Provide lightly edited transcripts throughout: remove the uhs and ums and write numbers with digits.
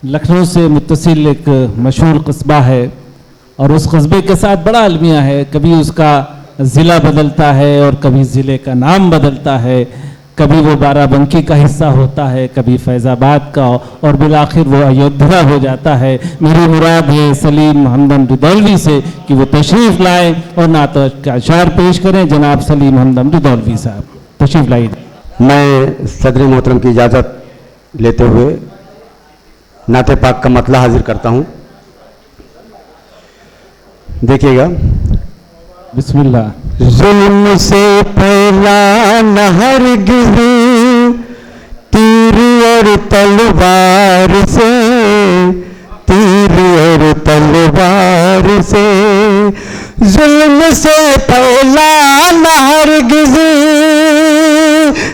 लखनऊ से मुत्तसिल एक मशहूर कस्बा है और उस कस्बे के साथ बड़ा अलमिया है। कभी उसका ज़िला बदलता है और कभी ज़िले का नाम बदलता है, कभी वो बाराबंकी का हिस्सा होता है, कभी फैज़ाबाद का, और बिलाखिर वो अयोध्या हो जाता है। मेरी मुराद है सलीम हमदम रिदौलवी से कि वो तशरीफ़ लाएँ और नात का अशार पेश करें। जनाब सलीम हमदम रिदौलवी साहब तशरीफ़ लाइए। मैं सदर मोहतरम की इजाज़त लेते हुए नाते पाक का मतला हाजिर करता हूँ। देखिएगा, बिस्मिल्लाह। जुल्म से पहला न हरगिज़ तीर और तलवार से, तीर और तलवार से, जुल्म से पहला न हरगिज़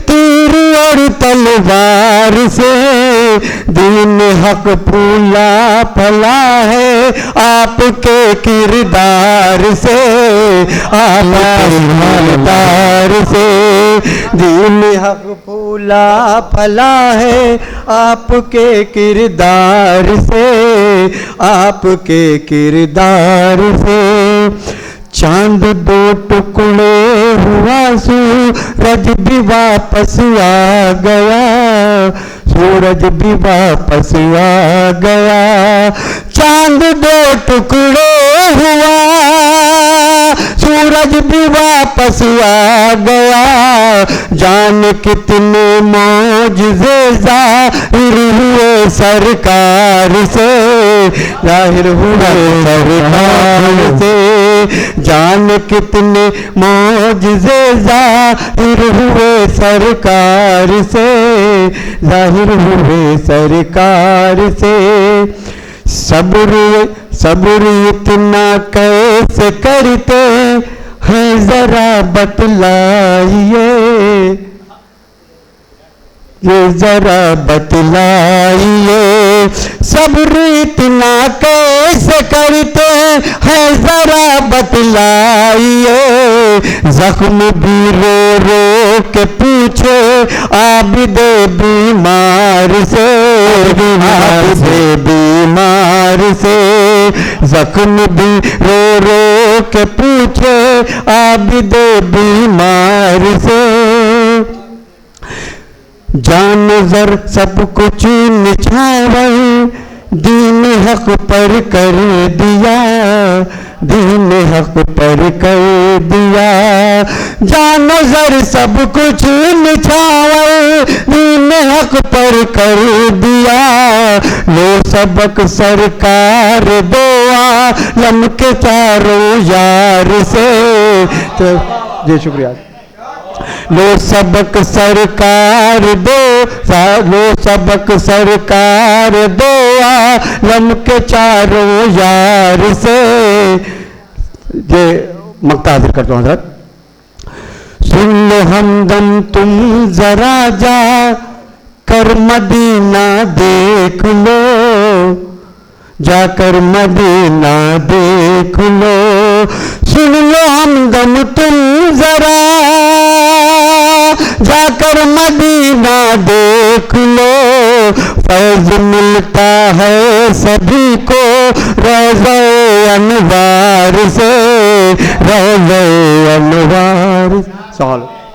तीर और तलवार से, दीन हक फूला फला है आपके किरदार से, आपके किरदार से, दीन हक फूला फला है आपके किरदार से, आपके किरदार से। चांद दो टुकड़े हुआ सूरज भी वापस आ गया, सूरज भी वापस आ गया। चांद दो टुकड़े हुआ सूरज भी वापस आ गया। जान कितने मौजज़े ज़ाहिर हुए सरकार से, ज़ाहिर हुए सरकार से। जान कितने मौजज़े ज़ाहिर हुए सरकार से, ज़ाहिर हुए सरकार से। सब्र इतना कैसे करते हैं जरा बतलाइए, ये जरा बतलाइए। सब्र इतना कैसे करते हैं जरा बतलाइए। जख्म भी रो रो के पूछे आबिदे बीमार से, आबिदे बीमार से। जख्म भी रो रो के पूछे आबिदे बीमार से। जान जर सब कुछ निछावर दीन हक पर कर दिया, दीन हक पर कर दिया। जान जर सब कुछ निछावर दीन हक पर कर दिया। लो सबक सरकार दो आलम के चारों यार से। तो जी शुक्रिया। लो सबक सरकार दो, लो सबक सरकार दो आलम के चारों यार से। ये मक्ता हाजिर करता हूँ हज़रत। सुन लो हमदम तुम जरा जा कर मदीना देख लो, जाकर मदीना देख लो। सुन लो हमदम तुम जरा जाकर मदीना देख लो। फैज मिलता है सभी को रज़े अनवार से, रज़े अनवार। सवाल